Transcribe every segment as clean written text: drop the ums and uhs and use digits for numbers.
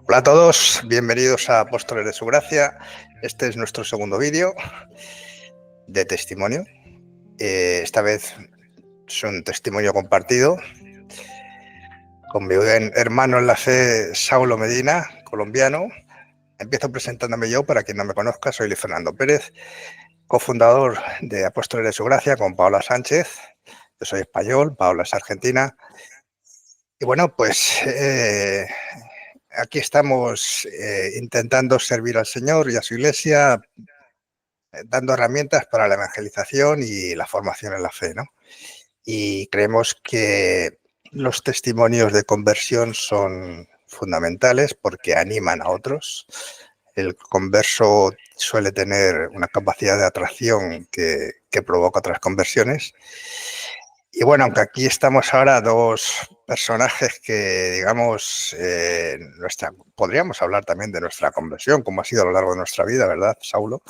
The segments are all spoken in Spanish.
Hola a todos, bienvenidos a Apóstoles de su Gracia. Este es nuestro segundo vídeo de testimonio. Esta vez es un testimonio compartido con mi hermano en la fe, Saulo Medina, colombiano. Empiezo presentándome yo, para quien no me conozca, soy Luis Fernando Pérez, cofundador de Apóstoles de su Gracia con Paola Sánchez. Yo soy español, Paola es argentina. Y bueno, pues aquí estamos intentando servir al Señor y a su Iglesia, dando herramientas para la evangelización y la formación en la fe, ¿no? Y creemos que los testimonios de conversión son fundamentales porque animan a otros. El converso suele tener una capacidad de atracción que provoca otras conversiones. Y bueno, aunque aquí estamos ahora dos personajes que, digamos, podríamos hablar también de nuestra conversión, como ha sido a lo largo de nuestra vida, ¿verdad, Saulo?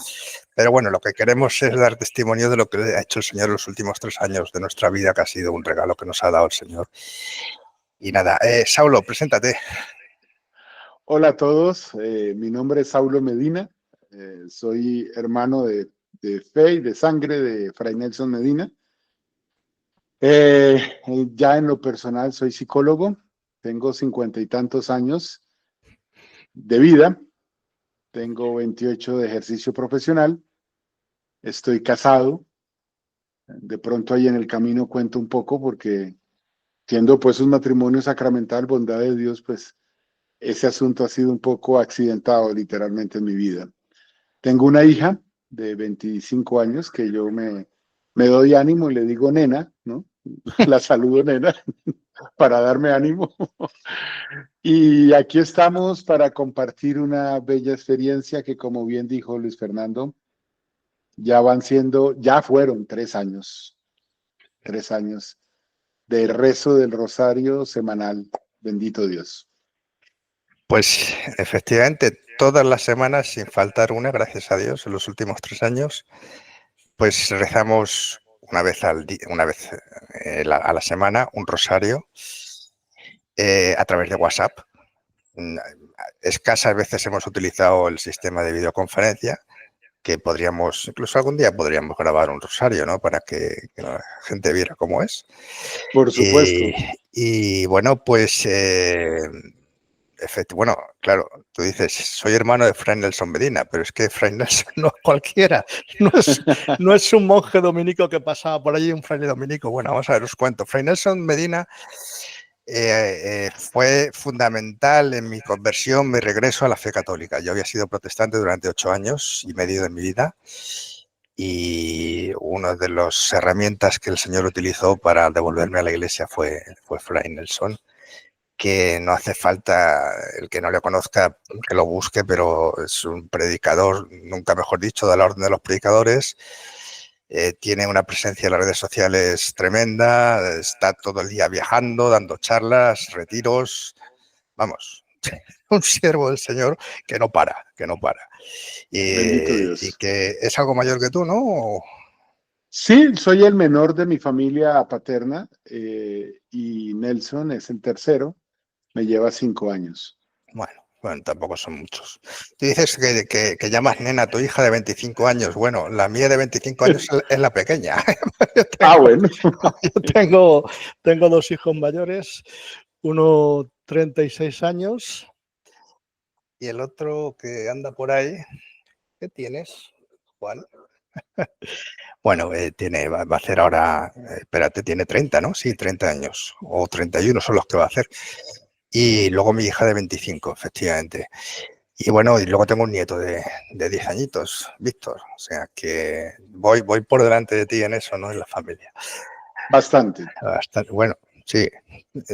Pero bueno, lo que queremos es dar testimonio de lo que ha hecho el Señor en los últimos 3 años de nuestra vida, que ha sido un regalo que nos ha dado el Señor. Y nada, Saulo, preséntate. Hola a todos, mi nombre es Saulo Medina, soy hermano de fe y de sangre de Fray Nelson Medina. Ya en lo personal soy psicólogo, tengo 50 y tantos años de vida, tengo 28 de ejercicio profesional, estoy casado, de pronto ahí en el camino cuento un poco porque siendo pues un matrimonio sacramental, bondad de Dios, pues ese asunto ha sido un poco accidentado literalmente en mi vida. Tengo una hija de 25 años que yo me doy ánimo y le digo nena, ¿no? La saludo nena para darme ánimo. Y aquí estamos para compartir una bella experiencia que, como bien dijo Luis Fernando, ya fueron 3 años de rezo del rosario semanal. Bendito Dios. Pues efectivamente, todas las semanas, sin faltar una, gracias a Dios, en los últimos 3 años, pues rezamos una vez a la semana un rosario a través de WhatsApp. Escasas veces hemos utilizado el sistema de videoconferencia, que podríamos, incluso algún día podríamos grabar un rosario, ¿no? Para que la gente viera cómo es. Por supuesto. Y bueno, pues, bueno, claro, tú dices, soy hermano de Fray Nelson Medina, pero es que Fray Nelson no es cualquiera, no es un monje dominico que pasaba por allí, un fraile dominico. Bueno, vamos a ver, os cuento. Fray Nelson Medina fue fundamental en mi conversión, mi regreso a la fe católica. Yo había sido protestante durante 8 años y medio de mi vida, y una de las herramientas que el Señor utilizó para devolverme a la iglesia fue Fray Nelson, que no hace falta, el que no le conozca, que lo busque, pero es un predicador, nunca mejor dicho, de la orden de los predicadores. Tiene una presencia en las redes sociales tremenda, está todo el día viajando, dando charlas, retiros, vamos, un siervo del Señor que no para, que no para. Bendito Y Dios. que es algo mayor que tú, ¿no? Sí, soy el menor de mi familia paterna y Nelson es el tercero, me lleva 5 años. Bueno, tampoco son muchos. Tú dices que llamas nena a tu hija de 25 años. Bueno, la mía de 25 años es la pequeña. Yo Ah, tengo, bueno. tengo 2 hijos mayores, uno 36 años y el otro que anda por ahí. ¿Qué tienes, Juan? Bueno, va a hacer ahora, espérate, tiene 30, ¿no? Sí, 30 años, o 31 son los que va a hacer. Y luego mi hija de 25, efectivamente. Y bueno, y luego tengo un nieto de 10 añitos, Víctor. O sea que voy por delante de ti en eso, ¿no? En la familia. Bastante. Bastante, bueno, sí.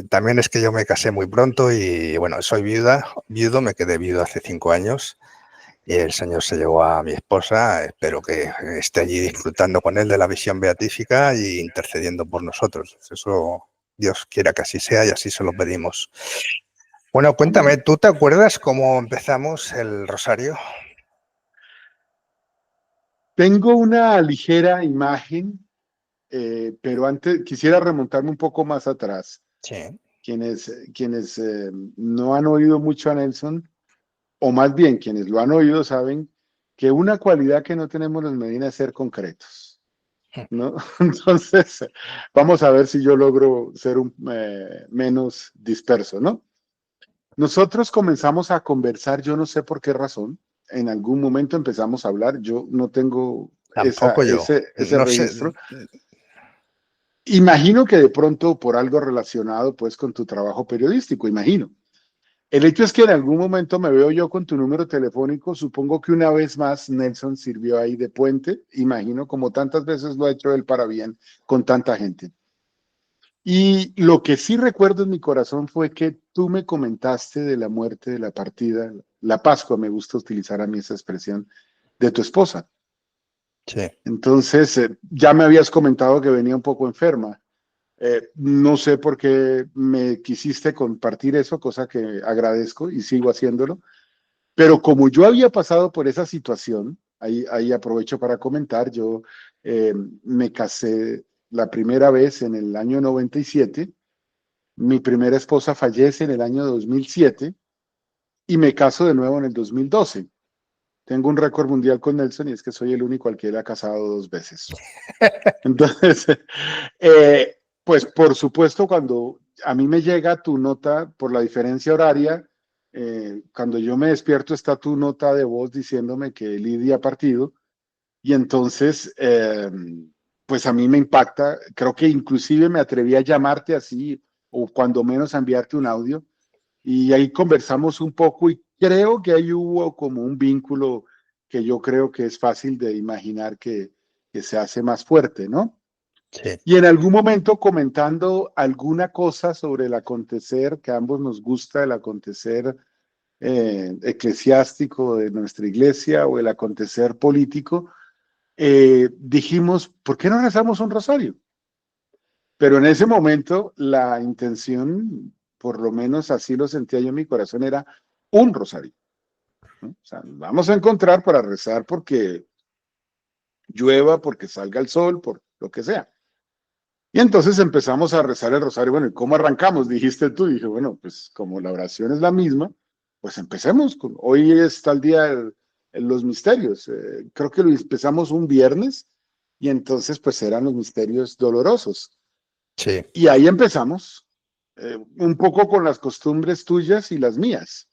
También es que yo me casé muy pronto y bueno, soy viudo, me quedé viudo hace 5 años. Y el Señor se llevó a mi esposa. Espero que esté allí disfrutando con él de la visión beatífica y intercediendo por nosotros. Eso Dios quiera que así sea y así se lo pedimos. Bueno, cuéntame, Amén. ¿tú te acuerdas cómo empezamos el rosario? Tengo una ligera imagen, pero antes quisiera remontarme un poco más atrás. Sí. quienes no han oído mucho a Nelson, o más bien quienes lo han oído, saben que una cualidad que no tenemos los Medina es ser concretos, ¿no? Entonces, vamos a ver si yo logro ser menos disperso, ¿no? Nosotros comenzamos a conversar, yo no sé por qué razón, en algún momento empezamos a hablar, yo no tengo Tampoco yo. ese No registro. sé. Imagino que de pronto por algo relacionado pues con tu trabajo periodístico, imagino. El hecho es que en algún momento me veo yo con tu número telefónico, supongo que una vez más Nelson sirvió ahí de puente, imagino como tantas veces lo ha hecho él para bien con tanta gente. Y lo que sí recuerdo en mi corazón fue que tú me comentaste de la muerte, de la partida, la Pascua, me gusta utilizar a mí esa expresión, de tu esposa. Sí. Entonces, ya me habías comentado que venía un poco enferma. No sé por qué me quisiste compartir eso, cosa que agradezco y sigo haciéndolo. Pero como yo había pasado por esa situación, ahí aprovecho para comentar, yo me casé la primera vez en el año 97, mi primera esposa fallece en el año 2007 y me caso de nuevo en el 2012. Tengo un récord mundial con Nelson y es que soy el único al que él ha casado 2 veces. Entonces, pues por supuesto, cuando a mí me llega tu nota por la diferencia horaria, cuando yo me despierto está tu nota de voz diciéndome que Lidia ha partido y entonces, pues a mí me impacta. Creo que inclusive me atreví a llamarte así o cuando menos a enviarte un audio y ahí conversamos un poco y creo que ahí hubo como un vínculo que yo creo que es fácil de imaginar que se hace más fuerte, ¿no? Sí. Y en algún momento comentando alguna cosa sobre el acontecer, que a ambos nos gusta el acontecer eclesiástico de nuestra iglesia o el acontecer político, dijimos, ¿por qué no rezamos un rosario? Pero en ese momento la intención, por lo menos así lo sentía yo en mi corazón, era un rosario, ¿no? O sea, nos vamos a encontrar para rezar porque llueva, porque salga el sol, por lo que sea. Y entonces empezamos a rezar el rosario. Bueno, ¿y cómo arrancamos? Dijiste tú. Y dije, bueno, pues como la oración es la misma, pues empecemos. Hoy está el día de los misterios. Creo que lo empezamos un viernes y entonces pues eran los misterios dolorosos. Sí. Y ahí empezamos, un poco con las costumbres tuyas y las mías.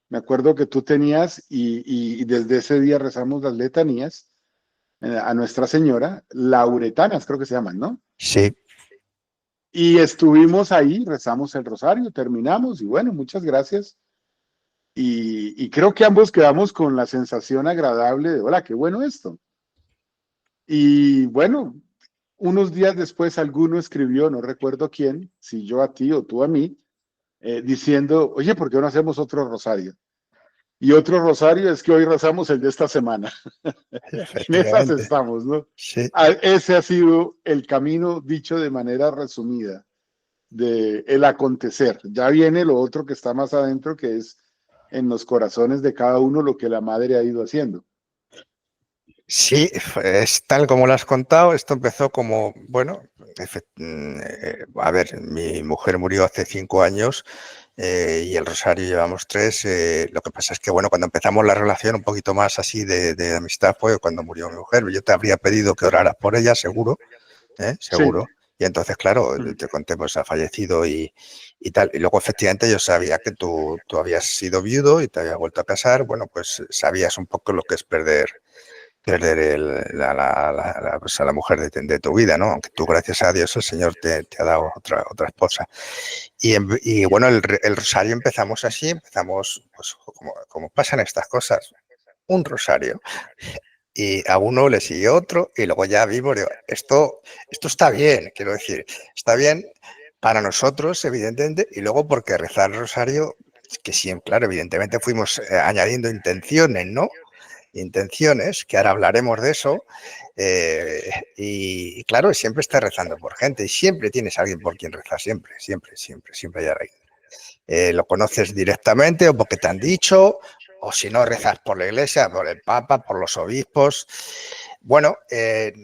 Me acuerdo que tú tenías y desde ese día rezamos las letanías a Nuestra Señora, lauretanas creo que se llaman, ¿no? Sí. Y estuvimos ahí, rezamos el rosario, terminamos y bueno, muchas gracias. Y creo que ambos quedamos con la sensación agradable de, hola, qué bueno esto. Y bueno, unos días después alguno escribió, no recuerdo quién, si yo a ti o tú a mí, diciendo, oye, ¿por qué no hacemos otro rosario? Y otro rosario es que hoy rezamos el de esta semana. En esas Efectivamente. estamos, ¿no? Sí. Ese ha sido el camino dicho de manera resumida de el acontecer. Ya viene lo otro que está más adentro, que es en los corazones de cada uno lo que la madre ha ido haciendo. Sí, es tal como lo has contado. Esto empezó como, bueno, a ver, mi mujer murió hace 5 años y el rosario llevamos 3. Lo que pasa es que, bueno, cuando empezamos la relación un poquito más así de amistad fue cuando murió mi mujer. Yo te habría pedido que oraras por ella, seguro, Sí. seguro. Y entonces, claro, te conté, pues ha fallecido y tal. Y luego, efectivamente, yo sabía que tú habías sido viudo y te habías vuelto a casar. Bueno, pues sabías un poco lo que es perder pues a la mujer de tu vida, ¿no? Aunque tú, gracias a Dios, el Señor te ha dado otra esposa. Y bueno, el rosario empezamos así, empezamos, pues como pasan estas cosas, un rosario. Y a uno le sigue otro y luego ya vimos, digo, esto está bien, quiero decir, está bien para nosotros, evidentemente, y luego porque rezar el rosario, que siempre, claro, evidentemente fuimos añadiendo intenciones, ¿no? Intenciones, que ahora hablaremos de eso, y claro, siempre estás rezando por gente y siempre tienes a alguien por quien rezar, siempre hay alguien. Lo conoces directamente o porque te han dicho o si no, rezas por la Iglesia, por el Papa, por los obispos. Bueno,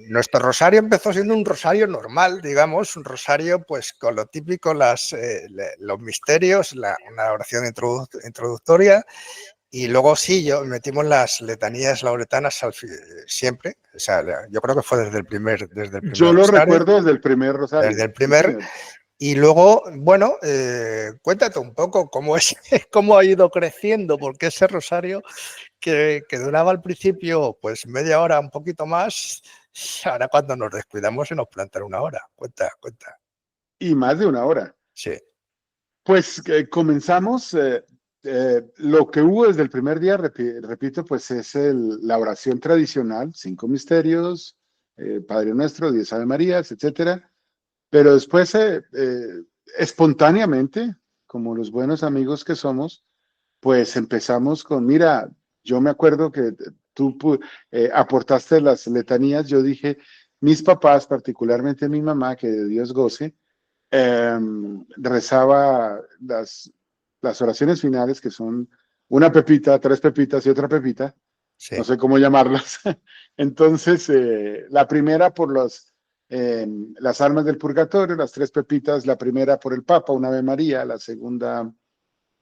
nuestro rosario empezó siendo un rosario normal, digamos, un rosario pues con lo típico, los misterios, una oración introductoria, y luego sí, metimos las letanías lauretanas siempre, o sea, yo creo que fue desde el primer Yo lo rosario, recuerdo desde el primer rosario. desde el primer. Sí, y luego, bueno, cuéntate un poco cómo ha ido creciendo, porque ese rosario que duraba al principio pues media hora, un poquito más, ahora cuando nos descuidamos se nos plantan una hora. Cuenta. Y más de una hora. Sí. Pues comenzamos, lo que hubo desde el primer día, repito, pues es la oración tradicional, 5 misterios, Padre Nuestro, 10 Ave Marías, etcétera. Pero después, espontáneamente, como los buenos amigos que somos, pues empezamos con, mira, yo me acuerdo que tú aportaste las letanías, yo dije, mis papás, particularmente mi mamá, que de Dios goce, rezaba las oraciones finales, que son una pepita, 3 pepitas y otra pepita, Sí. No sé cómo llamarlas. Entonces, la primera por las almas del purgatorio, las 3 pepitas, la primera por el Papa, una Ave María, la segunda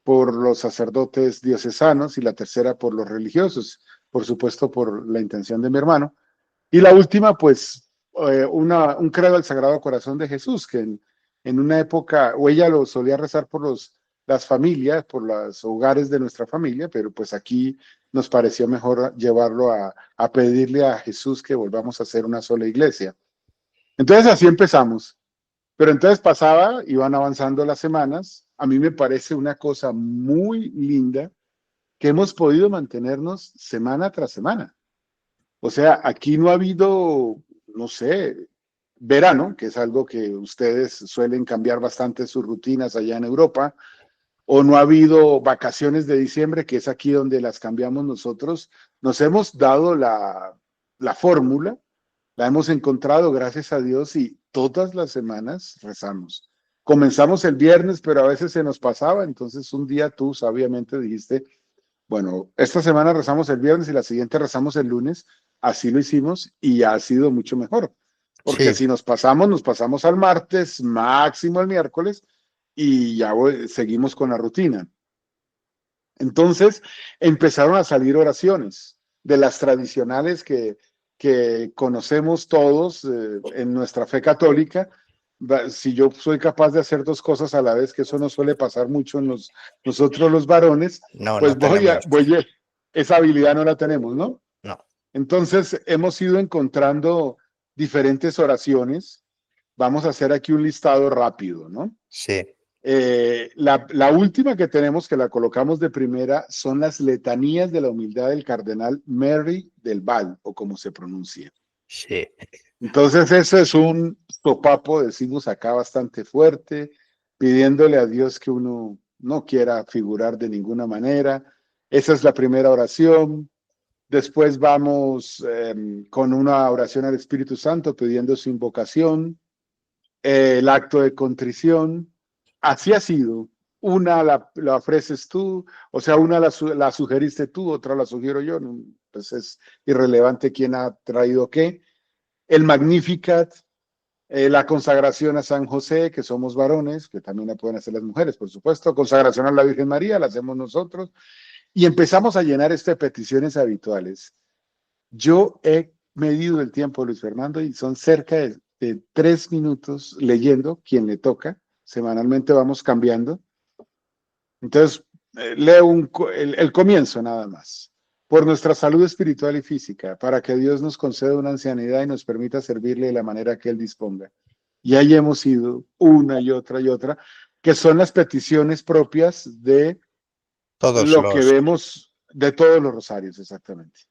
por los sacerdotes diocesanos y la tercera por los religiosos, por supuesto por la intención de mi hermano. Y la última, pues, un credo al Sagrado Corazón de Jesús, que en una época, o ella lo solía rezar por las familias, por los hogares de nuestra familia, pero pues aquí nos pareció mejor llevarlo a pedirle a Jesús que volvamos a ser una sola iglesia. Entonces así empezamos. Pero entonces iban avanzando las semanas. A mí me parece una cosa muy linda que hemos podido mantenernos semana tras semana. O sea, aquí no ha habido, no sé, verano, que es algo que ustedes suelen cambiar bastante sus rutinas allá en Europa, o no ha habido vacaciones de diciembre, que es aquí donde las cambiamos nosotros. Nos hemos dado la fórmula, la hemos encontrado, gracias a Dios, y todas las semanas rezamos. Comenzamos el viernes, pero a veces se nos pasaba, entonces un día tú sabiamente dijiste, bueno, esta semana rezamos el viernes y la siguiente rezamos el lunes. Así lo hicimos y ha sido mucho mejor. Porque Sí. si nos pasamos al martes, máximo al miércoles, y ya seguimos con la rutina. Entonces empezaron a salir oraciones de las tradicionales que conocemos todos en nuestra fe católica. Si yo soy capaz de hacer 2 cosas a la vez, que eso no suele pasar mucho en nosotros los varones, No, pues tenemos. esa habilidad no la tenemos, ¿no? No. Entonces hemos ido encontrando diferentes oraciones. Vamos a hacer aquí un listado rápido, ¿no? Sí. La última que tenemos, que la colocamos de primera, son las letanías de la humildad del cardenal Mary del Val, o como se pronuncia. Sí. Entonces, eso es un sopapo, decimos acá, bastante fuerte, pidiéndole a Dios que uno no quiera figurar de ninguna manera. Esa es la primera oración. Después vamos con una oración al Espíritu Santo pidiendo su invocación, el acto de contrición. Así ha sido. Una la ofreces tú, o sea, una la sugeriste tú, otra la sugiero yo. Pues es irrelevante quién ha traído qué. El Magnificat, la consagración a San José, que somos varones, que también la pueden hacer las mujeres, por supuesto. Consagración a la Virgen María, la hacemos nosotros. Y empezamos a llenar esto de peticiones habituales. Yo he medido el tiempo, Luis Fernando, y son cerca de 3 minutos leyendo, quien le toca. Semanalmente vamos cambiando. Entonces, leo el comienzo nada más. Por nuestra salud espiritual y física, para que Dios nos conceda una ancianidad y nos permita servirle de la manera que Él disponga. Y ahí hemos ido una y otra, que son las peticiones propias de Todos lo que los. vemos de todos los rosarios, exactamente.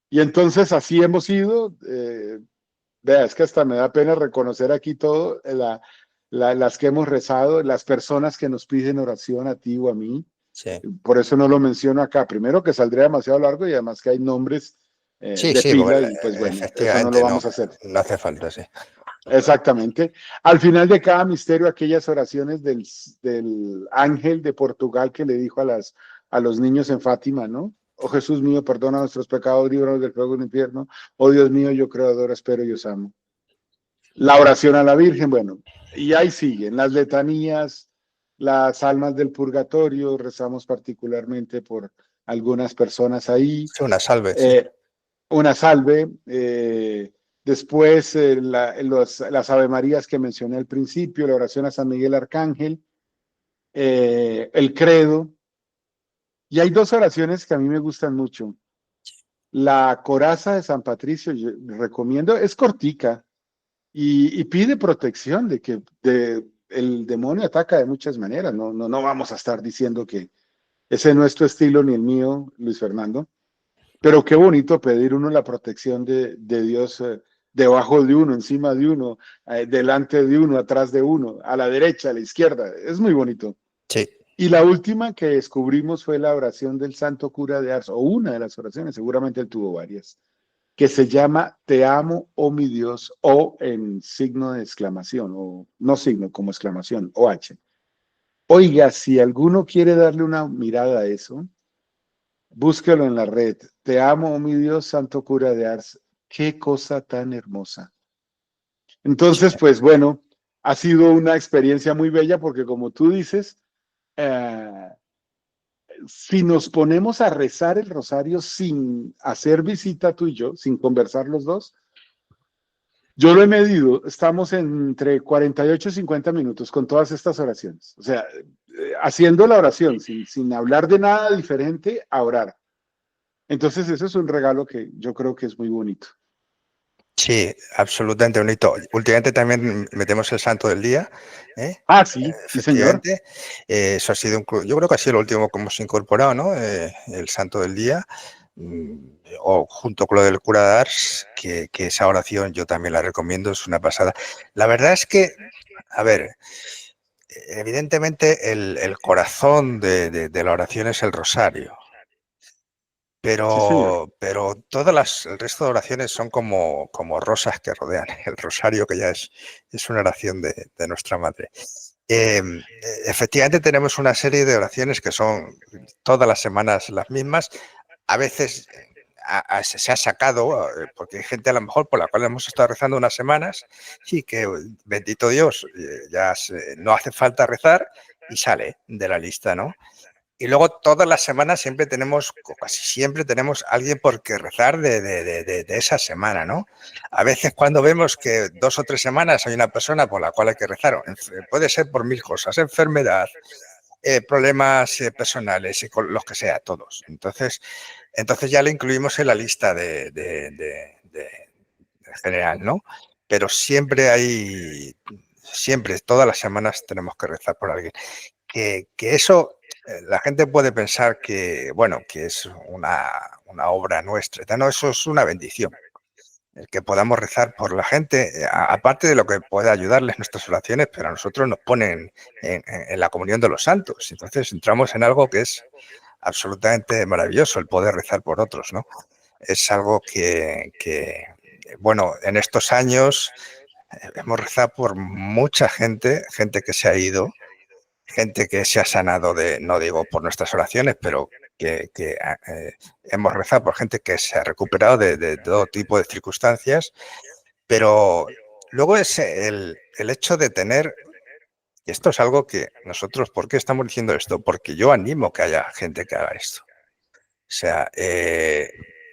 Y entonces así hemos ido. Vea, es que hasta me da pena reconocer aquí todo, las que hemos rezado, las personas que nos piden oración a ti o a mí. Sí. Por eso no lo menciono acá. Primero que saldría demasiado largo y además que hay nombres Sí, de sí, pila bueno, y pues bueno, eso no efectivamente lo vamos a hacer. no hace falta, sí. Exactamente. Al final de cada misterio, aquellas oraciones del ángel de Portugal que le dijo a los niños en Fátima, ¿no? Oh Jesús mío, perdona nuestros pecados, líbranos del fuego del infierno. Oh Dios mío, yo creo, adoro, espero y os amo. La oración a la Virgen, bueno, y ahí siguen las letanías, las almas del purgatorio, rezamos particularmente por algunas personas ahí, Sí, una salve, sí. una salve, después las Ave Marías que mencioné al principio, la oración a San Miguel Arcángel, el credo, y hay dos oraciones que a mí me gustan mucho. La coraza de San Patricio, yo recomiendo, es cortica, y pide protección de que el demonio ataca de muchas maneras. No vamos a estar diciendo que ese no es tu estilo ni el mío, Luis Fernando, pero qué bonito pedir uno la protección de Dios debajo de uno, encima de uno, delante de uno, atrás de uno, a la derecha, a la izquierda. Es muy bonito. Sí. Y la última que descubrimos fue la oración del Santo Cura de Ars, o una de las oraciones, seguramente él tuvo varias, que se llama Te amo, oh mi Dios, o en signo de exclamación, o no signo, como exclamación, o H. Oiga, si alguno quiere darle una mirada a eso, búsquelo en la red. Te amo, oh mi Dios, Santo Cura de Ars. Qué cosa tan hermosa. Entonces, pues bueno, ha sido una experiencia muy bella porque como tú dices, eh, si nos ponemos a rezar el rosario sin hacer visita tú y yo, sin conversar los dos, yo lo he medido, estamos entre 48 y 50 minutos con todas estas oraciones. O sea, haciendo la oración, sin hablar de nada diferente a orar. Entonces, eso es un regalo que yo creo que es muy bonito. Sí, absolutamente bonito. Últimamente también metemos el santo del día, ¿eh? Ah, sí, sí, señor. Efectivamente. Eso ha sido, yo creo que ha sido lo último que hemos incorporado, ¿no? El santo del día, mm, o junto con lo del cura de Ars, que esa oración yo también la recomiendo, es una pasada. La verdad es que, a ver, evidentemente el corazón de la oración es el rosario. Sí, señor. Pero el resto de oraciones son como rosas que rodean el rosario, que ya es una oración de nuestra madre. Efectivamente tenemos una serie de oraciones que son todas las semanas las mismas. A veces se ha sacado, porque hay gente a lo mejor por la cual hemos estado rezando unas semanas y que, bendito Dios, no hace falta rezar y sale de la lista, ¿no? Y luego todas las semanas siempre tenemos, casi siempre tenemos alguien por que rezar de esa semana, ¿no? A veces cuando vemos que 2 o 3 semanas hay una persona por la cual hay que rezar, puede ser por 1000 cosas, enfermedad, problemas personales, los que sea, todos. Entonces ya le incluimos en la lista de general, ¿no? Pero siempre, todas las semanas tenemos que rezar por alguien. Que eso, la gente puede pensar que, bueno, que es una obra nuestra. No, eso es una bendición. El que podamos rezar por la gente, aparte de lo que puede ayudarles nuestras oraciones, pero a nosotros nos ponen en la comunión de los santos. Entonces entramos en algo que es absolutamente maravilloso, el poder rezar por otros, ¿no? Es algo bueno, en estos años hemos rezado por mucha gente que se ha ido, gente que se ha sanado no digo por nuestras oraciones, pero que hemos rezado por gente que se ha recuperado de todo tipo de circunstancias, pero luego es el hecho de tener, y esto es algo que nosotros, ¿por qué estamos diciendo esto? Porque yo animo que haya gente que haga esto. O sea,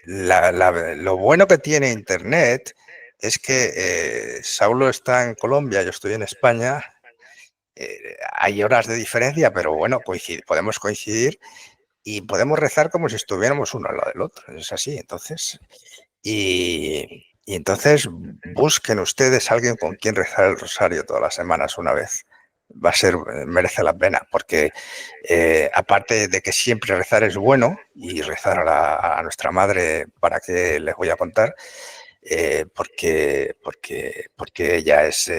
lo bueno que tiene Internet es que Saulo está en Colombia, yo estoy en España, hay horas de diferencia, pero bueno, podemos coincidir y podemos rezar como si estuviéramos uno al lado del otro. Es así, entonces. Y entonces busquen ustedes a alguien con quien rezar el rosario todas las semanas una vez. Merece la pena, porque aparte de que siempre rezar es bueno, y rezar a nuestra madre, ¿para qué les voy a contar? Porque ella es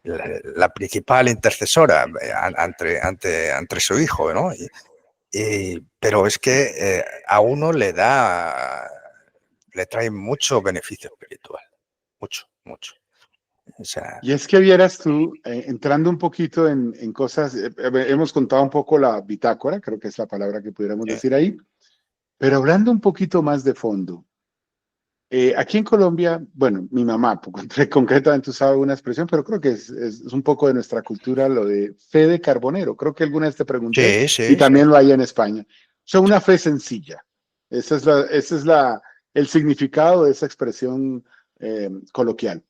la principal intercesora ante su hijo, ¿no? Pero es que a uno le trae mucho beneficio espiritual, mucho, mucho. O sea, Y es que vieras tú, entrando un poquito en cosas, hemos contado un poco la bitácora, creo que es la palabra que pudiéramos sí, decir ahí, pero hablando un poquito más de fondo, aquí en Colombia, bueno, mi mamá concretamente usaba una expresión, pero creo que es un poco de nuestra cultura lo de fe de carbonero. Creo que alguna vez te pregunté sí, y sí, sí, también lo hay en España. O sea, sí, una fe sencilla. El significado de esa expresión coloquial.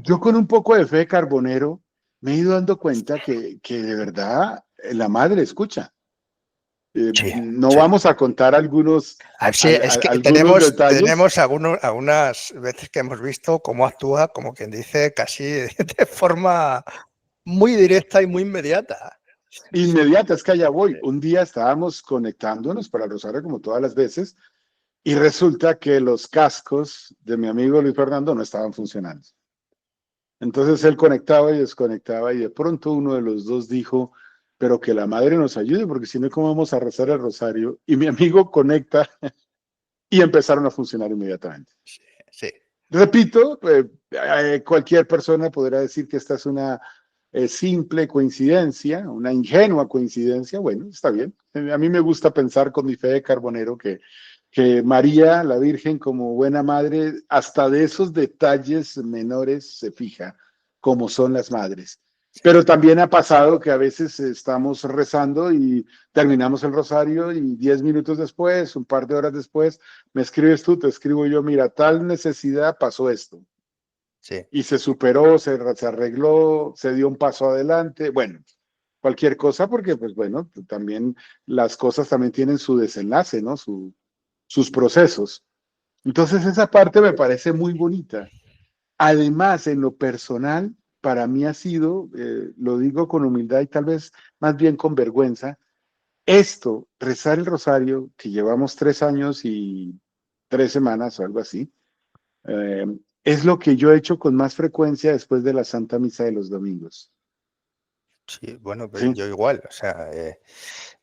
Yo con un poco de fe de carbonero me he ido dando cuenta que de verdad la madre escucha. sí, No sí. vamos a contar Sí, es que algunos detalles. tenemos algunas veces que hemos visto cómo actúa, como quien dice, casi de forma muy directa y muy inmediata. Inmediata, es que allá voy. Un día estábamos conectándonos para el Rosario como todas las veces y resulta que los cascos de mi amigo Luis Fernando no estaban funcionando. Entonces él conectaba y desconectaba y de pronto uno de los dos dijo, pero que la madre nos ayude porque si no, ¿cómo vamos a rezar el Rosario? Y mi amigo conecta y empezaron a funcionar inmediatamente. Sí, sí, Repito, cualquier persona podrá decir que esta es una simple coincidencia, una ingenua coincidencia. Bueno, está bien. A mí me gusta pensar con mi fe de carbonero que María, la Virgen, como buena madre, hasta de esos detalles menores se fija, como son las madres. sí, Pero también ha pasado que a veces estamos rezando y terminamos el rosario y 10 minutos después, un par de horas después, me escribes tú, te escribo yo, mira, tal necesidad pasó esto. sí, Y se superó, se arregló, se dio un paso adelante. Bueno, cualquier cosa, porque pues bueno, también las cosas también tienen su desenlace, ¿no? Sus procesos. Entonces esa parte me parece muy bonita. Además, en lo personal, para mí ha sido, lo digo con humildad y tal vez más bien con vergüenza, esto, rezar el rosario, que llevamos 3 años y 3 semanas o algo así, eh, es lo que yo he hecho con más frecuencia después de la Santa Misa de los domingos. sí. Bueno, pues ¿Sí? yo igual, o sea,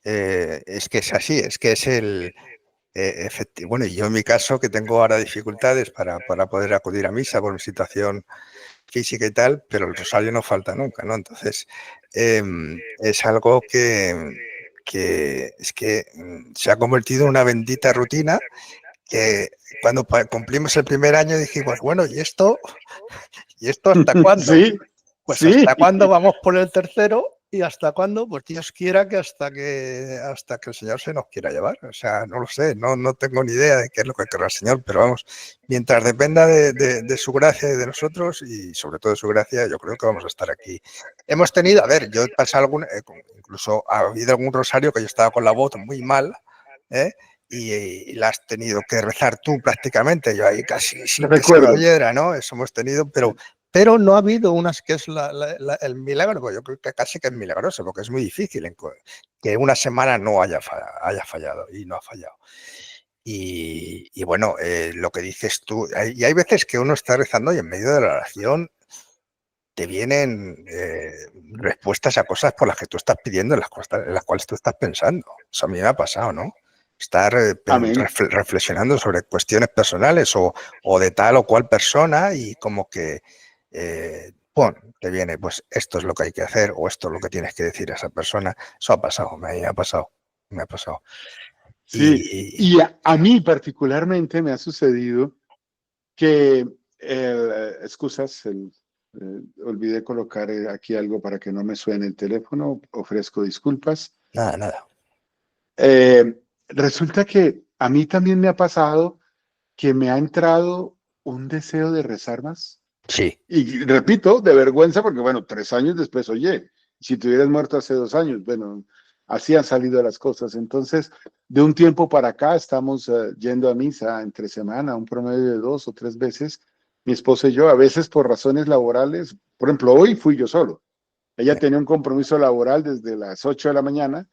es que es así, es que es bueno, y yo en mi caso, que tengo ahora dificultades para poder acudir a misa por mi situación física y tal, pero el rosario no falta nunca, ¿no? Entonces, es algo que es que se ha convertido en una bendita rutina que cuando cumplimos el primer año dijimos, bueno, ¿y esto hasta cuándo? Sí, Pues sí. hasta cuándo vamos por el tercero y hasta cuándo, pues Dios quiera que hasta que el Señor se nos quiera llevar. O sea, no lo sé, no tengo ni idea de qué es lo que querrá el Señor, pero vamos, mientras dependa de su gracia y de nosotros y sobre todo de su gracia, yo creo que vamos a estar aquí. Hemos tenido, a ver, yo he pasado incluso ha habido algún rosario que yo estaba con la voz muy mal, ¿eh? Y la has tenido que rezar tú prácticamente, yo ahí casi sin que se me Recuerdo. oyera, ¿no? Eso hemos tenido, pero no ha habido unas que es el milagro, pues yo creo que casi que es milagroso, porque es muy difícil que una semana no haya fallado y no ha fallado. Y bueno, lo que dices tú, y hay veces que uno está rezando y en medio de la oración te vienen respuestas a cosas por las que tú estás pidiendo, en las cuales tú estás pensando. Eso a mí me ha pasado, ¿no? Estar Amén. reflexionando sobre cuestiones personales o de tal o cual persona y como que, te viene, pues esto es lo que hay que hacer o esto es lo que tienes que decir a esa persona. Eso ha pasado, me ha pasado, me ha pasado. Sí. Y Y a mí particularmente me ha sucedido que, excusas, olvidé colocar aquí algo para que no me suene el teléfono, ofrezco disculpas. nada, nada. Eh, Resulta que a mí también me ha pasado que me ha entrado un deseo de rezar más. Sí, Y repito, de vergüenza, porque bueno, 3 años después, oye, si te hubieras muerto hace 2 años, bueno, así han salido las cosas. Entonces, de un tiempo para acá estamos yendo a misa entre semana, un promedio de 2 o 3 veces, mi esposa y yo, a veces por razones laborales. Por ejemplo, hoy fui yo solo. Ella tenía un compromiso laboral desde las 8 de la mañana,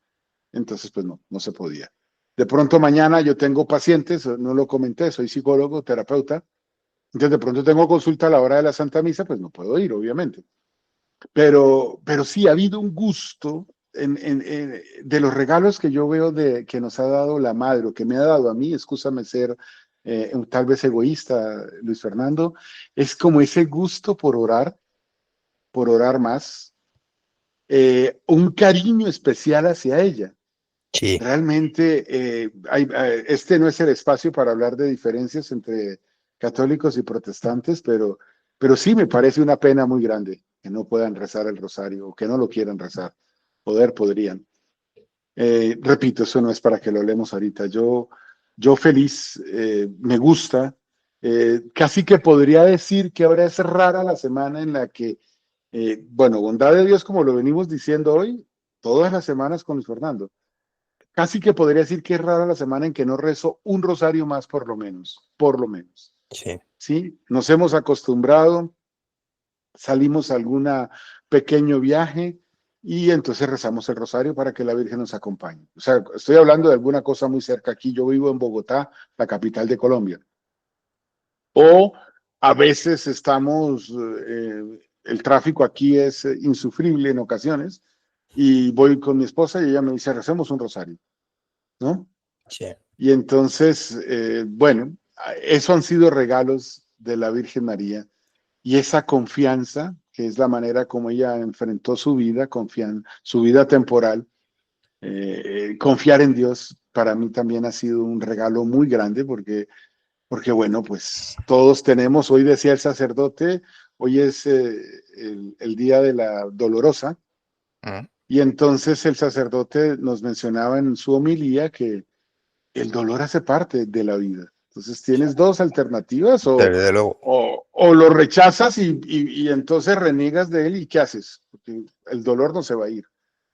entonces pues no se podía. De pronto mañana yo tengo pacientes, no lo comenté, soy psicólogo, terapeuta, entonces de pronto tengo consulta a la hora de la Santa Misa, pues no puedo ir, obviamente. Pero sí ha habido un gusto de los regalos que yo veo que nos ha dado la madre, o que me ha dado a mí, excúsame ser tal vez egoísta, Luis Fernando, es como ese gusto por orar más, un cariño especial hacia ella. Sí, Realmente, este no es el espacio para hablar de diferencias entre católicos y protestantes, pero sí me parece una pena muy grande que no puedan rezar el rosario o que no lo quieran rezar. Podrían. Repito, eso no es para que lo hablemos ahorita. Yo feliz, me gusta. Casi que podría decir que ahora es rara la semana en la que, bueno, bondad de Dios, como lo venimos diciendo hoy, todas las semanas con Luis Fernando. Casi que podría decir que es rara la semana en que no rezo un rosario más, por lo menos. sí. ¿Sí? Nos hemos acostumbrado, salimos a algún pequeño viaje y entonces rezamos el rosario para que la Virgen nos acompañe. O sea, estoy hablando de alguna cosa muy cerca aquí. Yo vivo en Bogotá, la capital de Colombia. O a veces el tráfico aquí es insufrible en ocasiones y voy con mi esposa y ella me dice, recemos un rosario, ¿no? Sí. Y entonces, bueno, eso han sido regalos de la Virgen María y esa confianza, que es la manera como ella enfrentó su vida, su vida temporal, confiar en Dios, para mí también ha sido un regalo muy grande porque bueno, pues todos tenemos, hoy decía el sacerdote, hoy es el día de la dolorosa, Mm. y entonces el sacerdote nos mencionaba en su homilía que el dolor hace parte de la vida. Entonces tienes dos alternativas, Desde luego. o lo rechazas y entonces reniegas de él y ¿qué haces? Porque el dolor no se va a ir.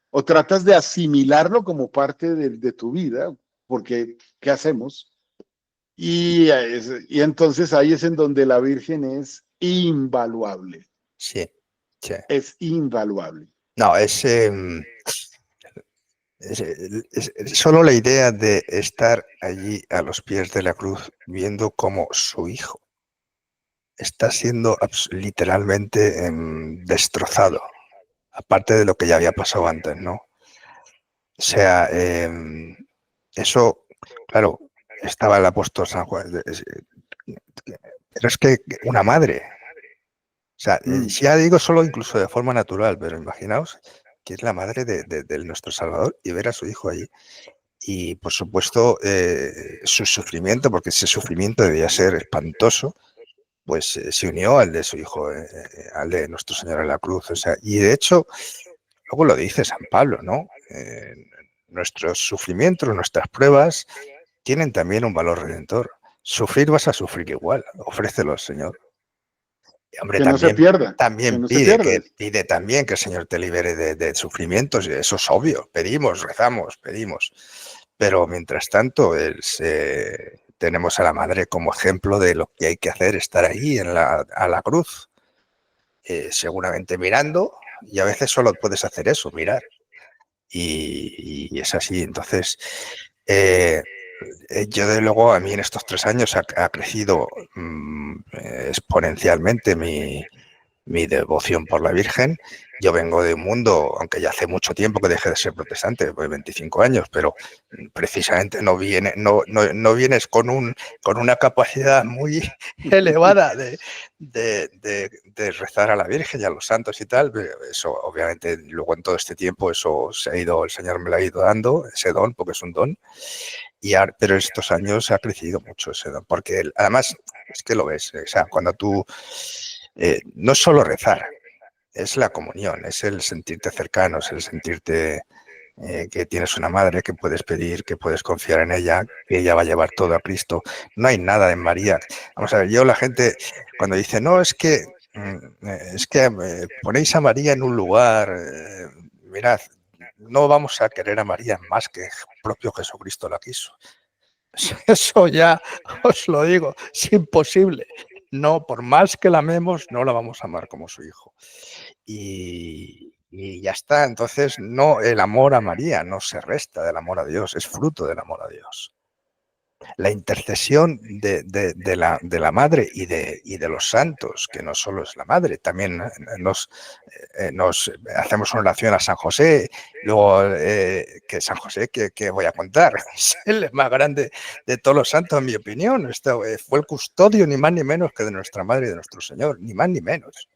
O tratas de asimilarlo como parte de tu vida, porque ¿qué hacemos? Y entonces ahí es en donde la Virgen Sí, sí. es invaluable. No, solo la idea de estar allí a los pies de la cruz viendo cómo su hijo está siendo literalmente destrozado, aparte de lo que ya había pasado antes, ¿no? O sea, eso, claro, estaba el apóstol San Juan, pero es que una madre, o sea, Mm. ya digo solo incluso de forma natural, pero imaginaos que es la madre de nuestro Salvador y ver a su hijo allí. Y por supuesto, su sufrimiento, porque ese sufrimiento debía ser espantoso, pues se unió al de su hijo, al de nuestro Señor en la cruz. O sea, y de hecho, luego lo dice San Pablo, ¿no? Nuestros sufrimientos, nuestras pruebas, tienen también un valor redentor. Sufrir vas a sufrir igual, ofrécelo al Señor. Y, hombre, Que no se pierda, que también no se pierda. pide también que el Señor te libere de sufrimientos, y eso es obvio. Pedimos, rezamos, pedimos. Pero mientras tanto, tenemos a la madre como ejemplo de lo que hay que hacer, estar ahí a la cruz, seguramente mirando, y a veces solo puedes hacer eso, mirar. Y es así. Entonces, eh, yo de luego, a mí en estos 3 años ha crecido exponencialmente mi devoción por la Virgen. Yo vengo de un mundo, aunque ya hace mucho tiempo que dejé de ser protestante, pues 25 años, pero precisamente no vienes con una capacidad muy elevada de rezar a la Virgen y a los santos y tal. Eso, obviamente, luego en todo este tiempo, eso se ha ido, el Señor me lo ha ido dando, ese don, porque es un don. Pero estos años ha crecido mucho ese don, porque además es que lo ves, o sea, cuando tú no es solo rezar, es la comunión, es el sentirte cercano, es el sentirte que tienes una madre, que puedes pedir, que puedes confiar en ella, que ella va a llevar todo a Cristo. No hay nada en María. Vamos a ver, la gente cuando dice, no, es que ponéis a María en un lugar, mirad, no vamos a querer a María más que propio Jesucristo la quiso. Eso ya os lo digo, es imposible. No, por más que la amemos, no la vamos a amar como su hijo. Y ya está. Entonces, no, el amor a María no se resta del amor a Dios, es fruto del amor a Dios. la intercesión de la madre y de los santos, que no solo es la madre, también nos hacemos una oración a San José, luego que San José, que voy a contar, es el más grande de todos los santos, en mi opinión. Fue el custodio ni más ni menos que de nuestra madre y de nuestro Señor, ni más ni menos.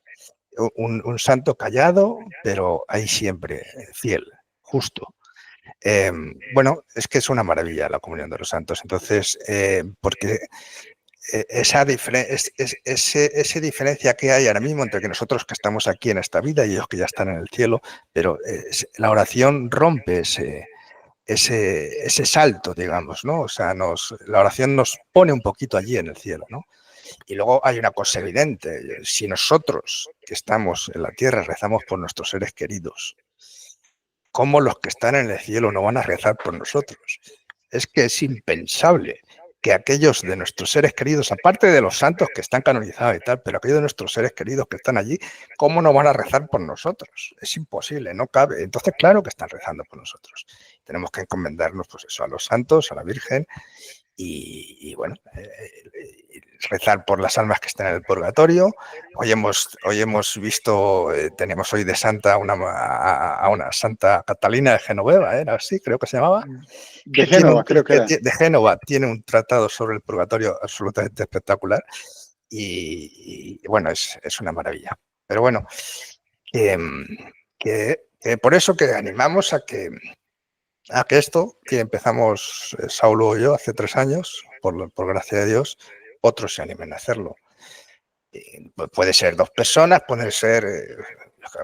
Un santo callado, pero ahí siempre, fiel, justo. Bueno, es que es una maravilla la comunión de los santos. Entonces, porque esa diferencia que hay ahora mismo entre que nosotros que estamos aquí en esta vida y ellos que ya están en el cielo, pero la oración rompe ese salto, digamos, ¿no? O sea, la oración nos pone un poquito allí en el cielo, ¿no? Y luego hay una cosa evidente: si nosotros que estamos en la tierra rezamos por nuestros seres queridos, ¿cómo los que están en el cielo no van a rezar por nosotros? Es que es impensable que aquellos de nuestros seres queridos, aparte de los santos que están canonizados y tal, pero aquellos de nuestros seres queridos que están allí, ¿cómo no van a rezar por nosotros? Es imposible, no cabe. Entonces, claro que están rezando por nosotros. Tenemos que encomendarnos, pues eso, a los santos, a la Virgen y bueno, rezar por las almas que están en el purgatorio. Hoy hemos visto, tenemos hoy de santa a una Santa Catalina de Genoveva, ¿era así? Creo que se llamaba. De Génova, creo que era. De Génova, tiene un tratado sobre el purgatorio absolutamente espectacular y bueno, es una maravilla. Pero bueno, por eso que animamos a que esto que empezamos Saulo y yo hace 3 años, por gracia de Dios, otros se animen a hacerlo. Puede ser 2 personas, pueden ser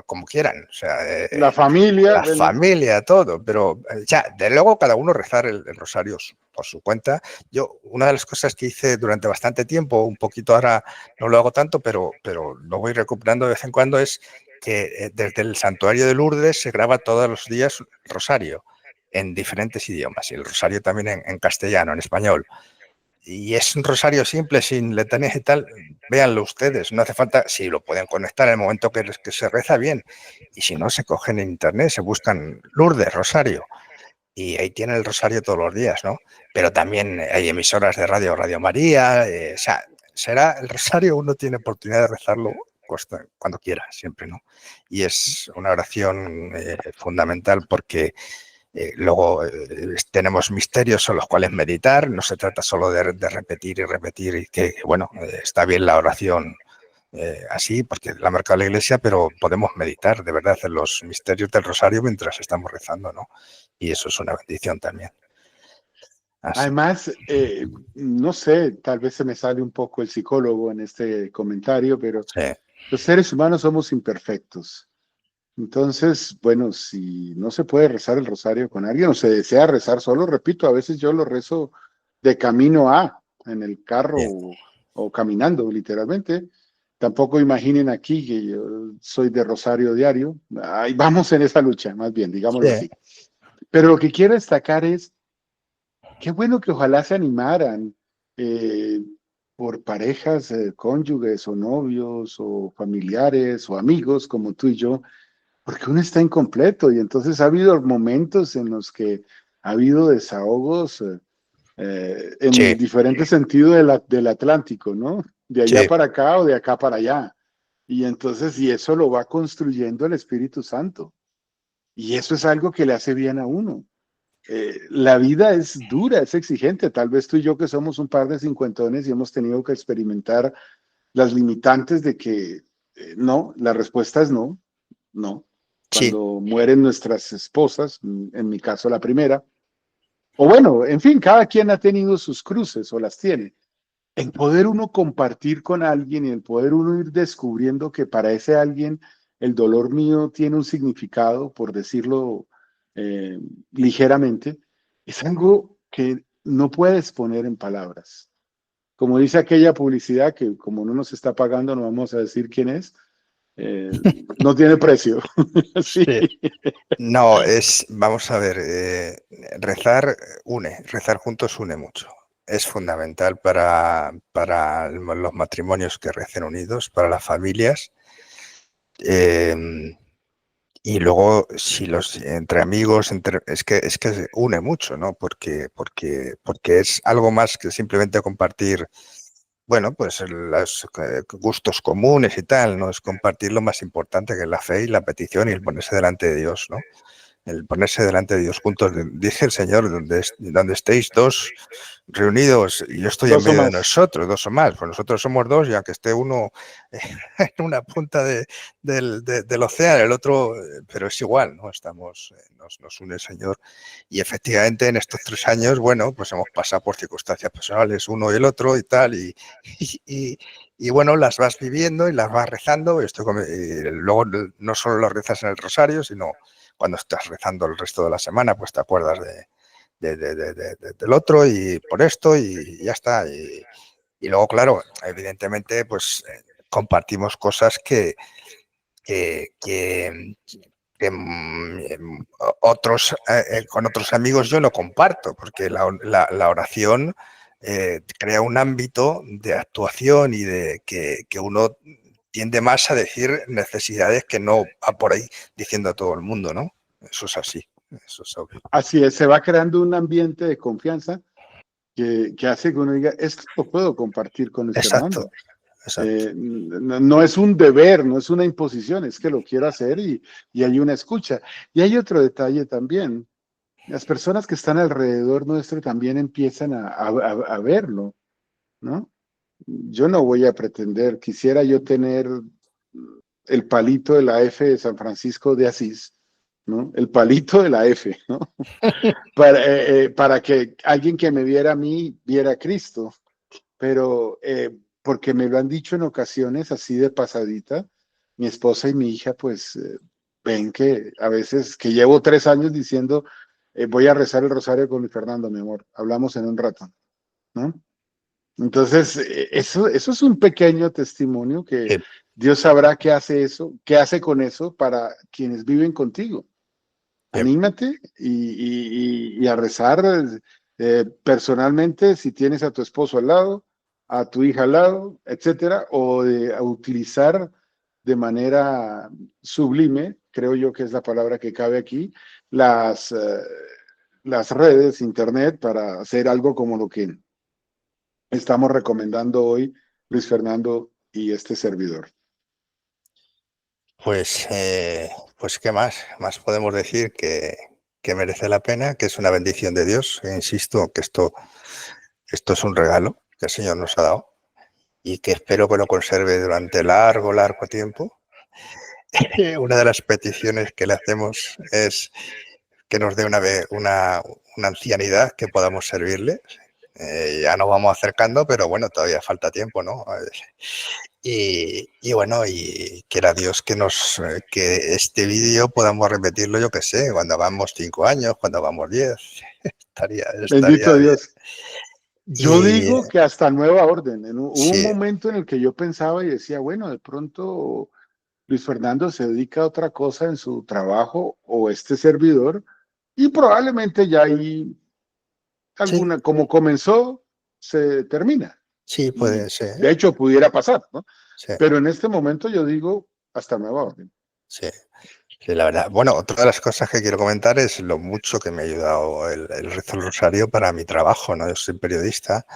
como quieran, o sea, la familia, la familia, todo, pero ya, de luego cada uno rezar el rosario por su cuenta. Yo, una de las cosas que hice durante bastante tiempo, un poquito ahora no lo hago tanto, pero lo voy recuperando de vez en cuando, es que desde el santuario de Lourdes se graba todos los días rosario en diferentes idiomas, y el rosario también en castellano, en español. Y es un rosario simple, sin letanías y tal. Véanlo ustedes, no hace falta, si lo pueden conectar en el momento que se reza, bien. Y si no, se cogen en internet, se buscan Lourdes, rosario, y ahí tienen el rosario todos los días, ¿no? Pero también hay emisoras de radio, Radio María, o sea, será el rosario, uno tiene oportunidad de rezarlo cuando quiera, siempre, ¿no? Y es una oración fundamental porque luego tenemos misterios sobre los cuales meditar, no se trata solo de repetir y repetir, y que, bueno, está bien la oración así, porque la ha marcado la Iglesia, pero podemos meditar de verdad en los misterios del rosario mientras estamos rezando, ¿no? Y eso es una bendición también. Así. Además, no sé, tal vez se me sale un poco el psicólogo en este comentario, pero Sí. Los seres humanos somos imperfectos. Entonces, bueno, si no se puede rezar el rosario con alguien o se desea rezar solo, repito, a veces yo lo rezo de camino a, en el carro o caminando, literalmente. Tampoco imaginen aquí que yo soy de rosario diario. Ahí vamos en esa lucha, más bien, digámoslo así. Pero lo que quiero destacar es, qué bueno que ojalá se animaran por parejas, cónyuges o novios o familiares o amigos como tú y yo, porque uno está incompleto y entonces ha habido momentos en los que ha habido desahogos en diferentes sentidos del Atlántico, ¿no? De allá para acá o de acá para allá. Y entonces, y eso lo va construyendo el Espíritu Santo. Y eso es algo que le hace bien a uno. La vida es dura, es exigente. Tal vez tú y yo que somos un par de cincuentones y hemos tenido que experimentar las limitantes de que no, la respuesta es no, no. Cuando mueren nuestras esposas, en mi caso la primera, o bueno, en fin, cada quien ha tenido sus cruces o las tiene. El poder uno compartir con alguien y el poder uno ir descubriendo que para ese alguien el dolor mío tiene un significado, por decirlo ligeramente, es algo que no puedes poner en palabras. Como dice aquella publicidad que como no nos está pagando no vamos a decir quién es, no tiene precio. Sí. No, vamos a ver, rezar juntos une mucho. Es fundamental para los matrimonios que recen unidos, para las familias. Y luego, si los entre amigos, es que une mucho, ¿no? Porque es algo más que simplemente compartir, bueno, pues los gustos comunes y tal, ¿no? Es compartir lo más importante que es la fe y la petición y el ponerse delante de Dios, ¿no? El ponerse delante de Dios juntos. Dice el Señor, donde estéis dos reunidos y yo estoy en Dos o medio de más. nosotros, dos o más, pues nosotros somos dos y aunque esté uno en una punta del océano, el otro, pero es igual, ¿no? Nos une el Señor y efectivamente en estos 3 años, bueno, pues hemos pasado por circunstancias personales, uno y el otro y tal, y, y, y bueno, las vas viviendo y las vas rezando, y luego no solo las rezas en el rosario, sino cuando estás rezando el resto de la semana, pues te acuerdas del otro y por esto y ya está. Y luego, claro, evidentemente, pues compartimos cosas que, otros, con otros amigos yo no comparto, porque la oración crea un ámbito de actuación y de que uno tiende más a decir necesidades que no va por ahí diciendo a todo el mundo, ¿no? Eso es así, eso es obvio. Así es, se va creando un ambiente de confianza que hace que uno diga, esto lo puedo compartir con Luis Exacto, Fernando. exacto. No es un deber, no es una imposición, es que lo quiero hacer y hay una escucha. Y hay otro detalle también. Las personas que están alrededor nuestro también empiezan a verlo, ¿no? Yo no voy a pretender, quisiera yo tener el palito de la F de San Francisco de Asís, ¿no? El palito de la F, ¿no? Para que alguien que me viera a mí viera a Cristo, pero porque me lo han dicho en ocasiones así de pasadita, mi esposa y mi hija pues ven que a veces, que llevo 3 años diciendo, voy a rezar el rosario con Luis Fernando, mi amor, hablamos en un rato, ¿no? Entonces, eso es un pequeño testimonio que Sí, Dios sabrá qué hace eso, qué hace con eso para quienes viven contigo. sí. Anímate y a rezar personalmente si tienes a tu esposo al lado, a tu hija al lado, etcétera, a utilizar de manera sublime, creo yo que es la palabra que cabe aquí, las, eh, las redes, internet, para hacer algo como lo que estamos recomendando hoy, Luis Fernando y este servidor. Pues ¿qué más? Más podemos decir que merece la pena, que es una bendición de Dios. E insisto que esto es un regalo que el Señor nos ha dado y que espero que lo conserve durante largo, largo tiempo. Una de las peticiones que le hacemos es que nos dé una ancianidad que podamos servirle. Ya nos vamos acercando, pero bueno, todavía falta tiempo, ¿no? Y bueno, y quiera Dios que este vídeo podamos repetirlo, yo que sé, cuando vamos 5 años, cuando vamos 10, estaría Bendito bien. Dios. Yo Y digo que hasta nueva orden. Hubo un sí, momento en el que yo pensaba y decía, bueno, de pronto Luis Fernando se dedica a otra cosa en su trabajo o este servidor y probablemente ya ahí sí, alguna, como comenzó, se termina. sí, Y puede ser, de hecho pudiera pasar, ¿no? sí, Pero en este momento yo digo hasta nueva orden. sí. Sí, la verdad. Bueno, otra de las cosas que quiero comentar es lo mucho que me ha ayudado el rezo del rosario para mi trabajo, ¿no? Yo soy periodista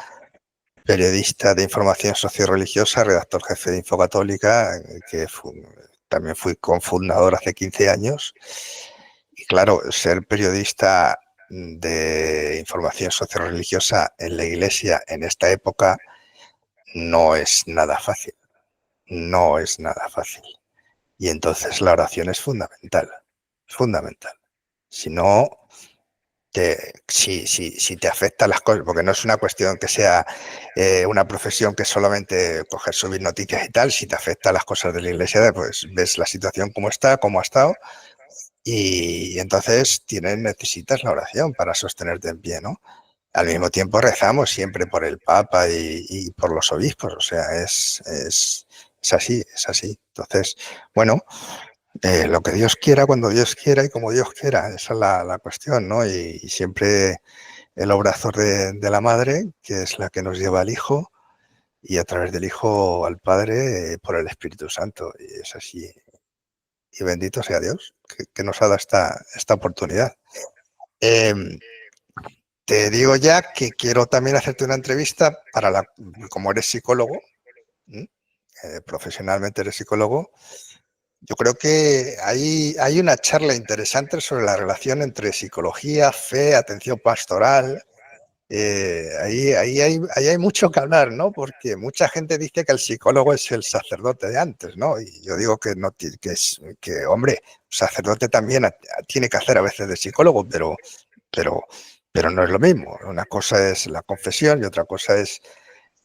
de información socioreligiosa, redactor jefe de Infocatólica, también fui cofundador hace 15 años. Y claro, ser periodista de información socioreligiosa en la Iglesia en esta época no es nada fácil, no es nada fácil. Y entonces la oración es fundamental, fundamental. Si no, si te afectan las cosas, porque no es una cuestión que sea una profesión que solamente coger, subir noticias y tal, si te afectan las cosas de la iglesia, pues ves la situación como está, cómo ha estado, y entonces necesitas la oración para sostenerte en pie, ¿no? Al mismo tiempo rezamos siempre por el Papa y por los obispos, o sea, es así, es así. Entonces, bueno, lo que Dios quiera, cuando Dios quiera y como Dios quiera, esa es la cuestión, ¿no? Y siempre el obrazor de la madre, que es la que nos lleva al Hijo, y a través del Hijo al Padre por el Espíritu Santo. Y es así, y bendito sea Dios que nos ha dado esta oportunidad. Te digo ya que quiero también hacerte una entrevista como eres psicólogo, profesionalmente eres psicólogo. Yo creo que hay una charla interesante sobre la relación entre psicología, fe, atención pastoral. Ahí hay mucho que hablar, ¿no? Porque mucha gente dice que el psicólogo es el sacerdote de antes, ¿no? Y yo digo que no, que hombre, sacerdote también tiene que hacer a veces de psicólogo, pero, pero no es lo mismo. Una cosa es la confesión y otra cosa es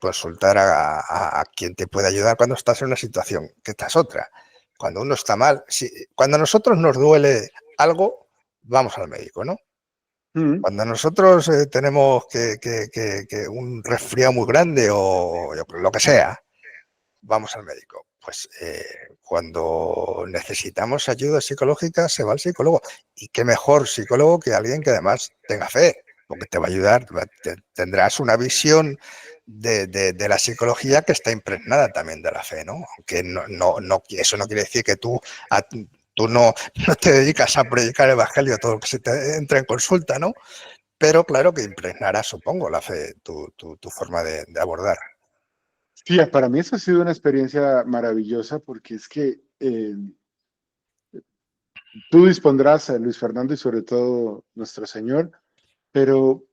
consultar a quien te puede ayudar cuando estás en una situación, que esta es otra. Cuando uno está mal, cuando a nosotros nos duele algo, vamos al médico, ¿no? Cuando nosotros tenemos que un resfriado muy grande o lo que sea, vamos al médico. Pues cuando necesitamos ayuda psicológica, se va al psicólogo. Y qué mejor psicólogo que alguien que además tenga fe, porque te va a ayudar, tendrás una visión de la psicología que está impregnada también de la fe, ¿no? Aunque eso no quiere decir que tú no te dedicas a predicar el evangelio a todo lo que se te entra en consulta, ¿no? Pero claro que impregnará, supongo, la fe, tu forma de abordar. Sí, para mí eso ha sido una experiencia maravillosa porque es que tú dispondrás, Luis Fernando, y sobre todo nuestro Señor, pero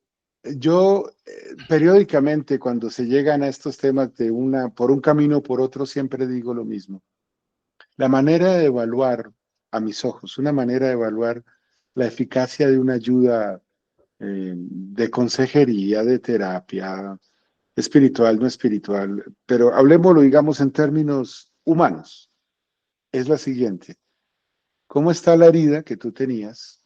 yo periódicamente cuando se llegan a estos temas por un camino o por otro, siempre digo lo mismo. La manera de evaluar, a mis ojos, una manera de evaluar la eficacia de una ayuda de consejería, de terapia, espiritual, no espiritual, pero hablemoslo, digamos, en términos humanos, es la siguiente. ¿Cómo está la herida que tú tenías?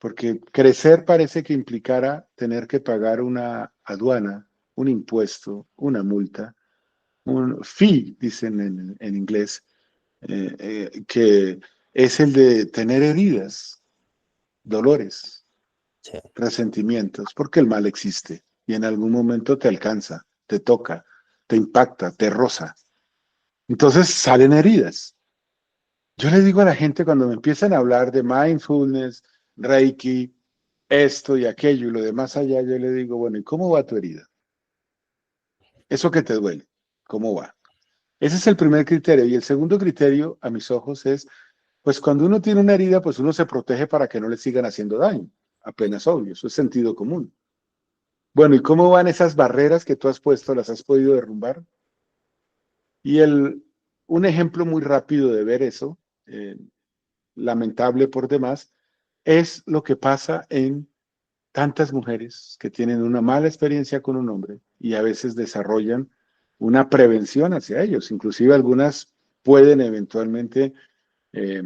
Porque crecer parece que implicara tener que pagar una aduana, un impuesto, una multa, un fee, dicen en inglés, que es el de tener heridas, dolores, Sí. resentimientos, porque el mal existe y en algún momento te alcanza, te toca, te impacta, te roza. Entonces salen heridas. Yo le digo a la gente cuando me empiezan a hablar de mindfulness, Reiki, esto y aquello y lo demás allá, yo le digo, bueno, ¿y cómo va tu herida? Eso que te duele, ¿cómo va? Ese es el primer criterio. Y el segundo criterio, a mis ojos, es, pues cuando uno tiene una herida, pues uno se protege para que no le sigan haciendo daño. Apenas obvio, eso es sentido común. Bueno, ¿y cómo van esas barreras que tú has puesto? ¿Las has podido derrumbar? Y un ejemplo muy rápido de ver eso, lamentable por demás, es lo que pasa en tantas mujeres que tienen una mala experiencia con un hombre y a veces desarrollan una prevención hacia ellos. Inclusive algunas pueden eventualmente eh,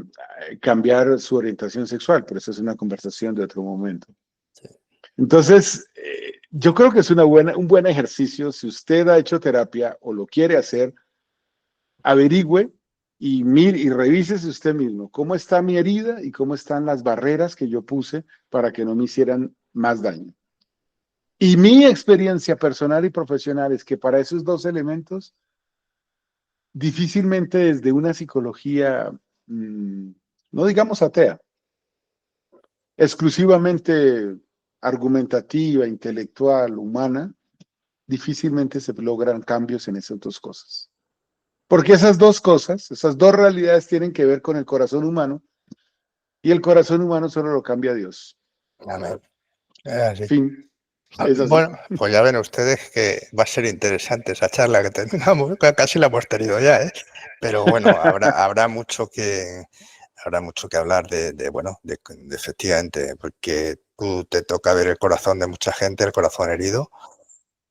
cambiar su orientación sexual, pero eso es una conversación de otro momento. Sí. Entonces, yo creo que es un buen ejercicio. Si usted ha hecho terapia o lo quiere hacer, averigüe y revísese usted mismo cómo está mi herida y cómo están las barreras que yo puse para que no me hicieran más daño. Y mi experiencia personal y profesional es que para esos dos elementos, difícilmente desde una psicología, no digamos atea, exclusivamente argumentativa, intelectual, humana, difícilmente se logran cambios en esas dos cosas. Porque esas dos cosas, esas dos realidades tienen que ver con el corazón humano y el corazón humano solo lo cambia Dios. Amén. Sí. Fin, es así. Bueno, pues ya ven ustedes que va a ser interesante esa charla que tengamos, casi la hemos tenido ya, ¿eh? Pero bueno, habrá mucho que hablar bueno, de efectivamente, porque tú te toca ver el corazón de mucha gente, el corazón herido,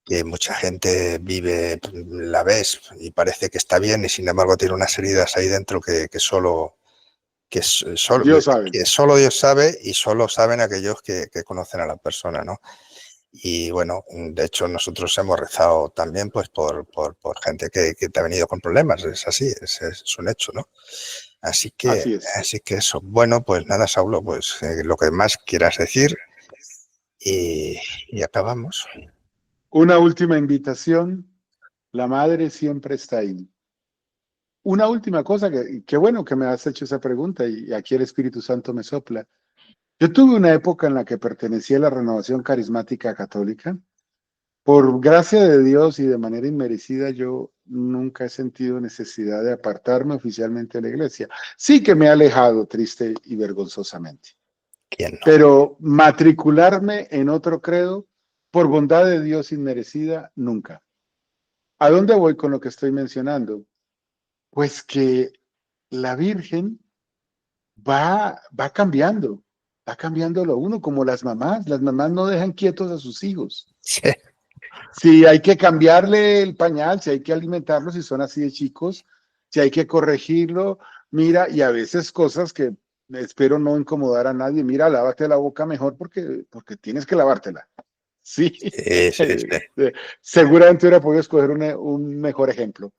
que mucha gente vive, la ves y parece que está bien y sin embargo tiene unas heridas ahí dentro que solo Dios sabe. que solo Dios sabe y solo saben aquellos que conocen a la persona, ¿no? Y bueno, de hecho nosotros hemos rezado también pues por gente que te ha venido con problemas, es así, es un hecho, ¿no? Así es. Así que eso. Bueno, pues nada, Saulo, pues lo que más quieras decir y, y acabamos. Una última invitación. La madre siempre está ahí. una última cosa, que bueno que me has hecho esa pregunta y aquí el Espíritu Santo me sopla. Yo tuve una época en la que pertenecía a la Renovación Carismática Católica. Por gracia de Dios y de manera inmerecida, yo nunca he sentido necesidad de apartarme oficialmente de la iglesia. Sí que me he alejado triste y vergonzosamente, ¿Quién no? pero matricularme en otro credo, por bondad de Dios inmerecida, nunca. ¿A dónde voy con lo que estoy mencionando? Pues que la Virgen va cambiando uno, como las mamás no dejan quietos a sus hijos. Sí, Si hay que cambiarle el pañal, si hay que alimentarlo, si son así de chicos, si hay que corregirlo, mira, y a veces cosas que espero no incomodar a nadie, mira, lávate la boca mejor porque tienes que lavártela. Sí, sí, sí, sí. seguramente hubiera podido escoger un mejor ejemplo.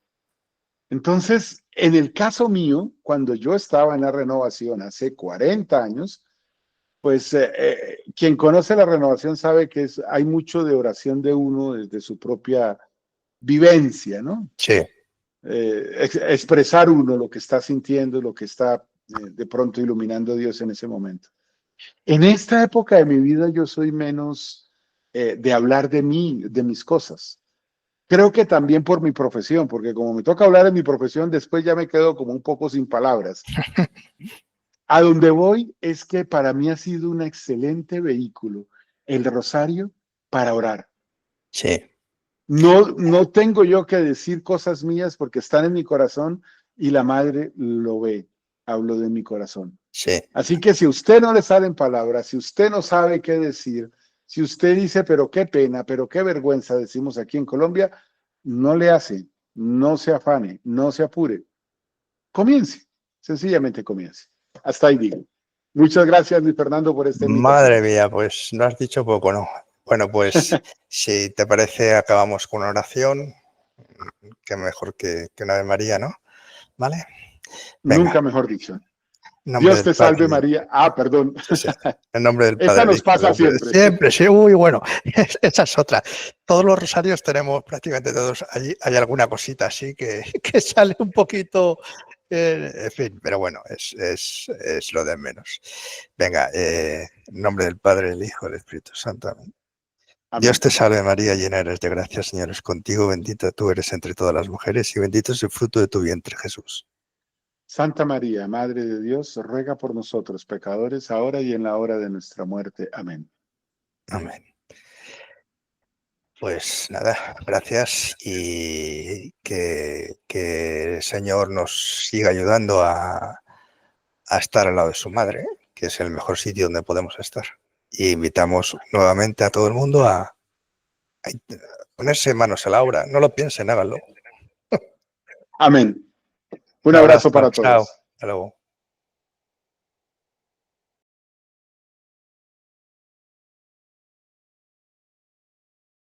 Entonces, en el caso mío, cuando yo estaba en la renovación hace 40 años, pues quien conoce la renovación sabe que hay mucho de oración de uno desde su propia vivencia, ¿no? Sí, Expresar uno lo que está sintiendo, lo que está de pronto iluminando Dios en ese momento. En esta época de mi vida yo soy menos de hablar de mí, de mis cosas. Creo que también por mi profesión, porque como me toca hablar de mi profesión, después ya me quedo como un poco sin palabras. A donde voy es que para mí ha sido un excelente vehículo el rosario para orar. sí, No tengo yo que decir cosas mías porque están en mi corazón y la madre lo ve. Hablo de mi corazón. sí. Así que si a usted no le salen palabras, si usted no sabe qué decir, si usted dice, pero qué pena, pero qué vergüenza, decimos aquí en Colombia, no le hace, no se afane, no se apure. Comience, sencillamente comience. Hasta ahí digo. Muchas gracias, Luis Fernando, por esta invitación. Madre mía, pues no has dicho poco, ¿no? Bueno, pues si te parece, acabamos con una oración, que mejor que una de María, ¿no? ¿Vale? Venga, Nunca mejor dicho. en nombre Dios del te salve Padre. María. Ah, perdón. Sí, sí. En nombre del Esa Padre, del nos Hijo, del pasa Espíritu. siempre. Siempre, sí, muy bueno. Esa es otra. Todos los rosarios tenemos prácticamente todos. Allí hay alguna cosita así que sale un poquito. En fin, pero bueno, es lo de menos. Venga, en nombre del Padre, del Hijo, del Espíritu Santo. Amén. Dios Amén. te salve María, llena eres de gracia, Señor es contigo, bendita tú eres entre todas las mujeres y bendito es el fruto de tu vientre, Jesús. Santa María, Madre de Dios, ruega por nosotros pecadores, ahora y en la hora de nuestra muerte. Amén. Amén. Pues nada, gracias y que el Señor nos siga ayudando a estar al lado de su madre, que es el mejor sitio donde podemos estar. Y invitamos nuevamente a todo el mundo a ponerse manos a la obra. No lo piensen, háganlo. Amén. Un Un abrazo abrazo, para chao, todos. hasta luego.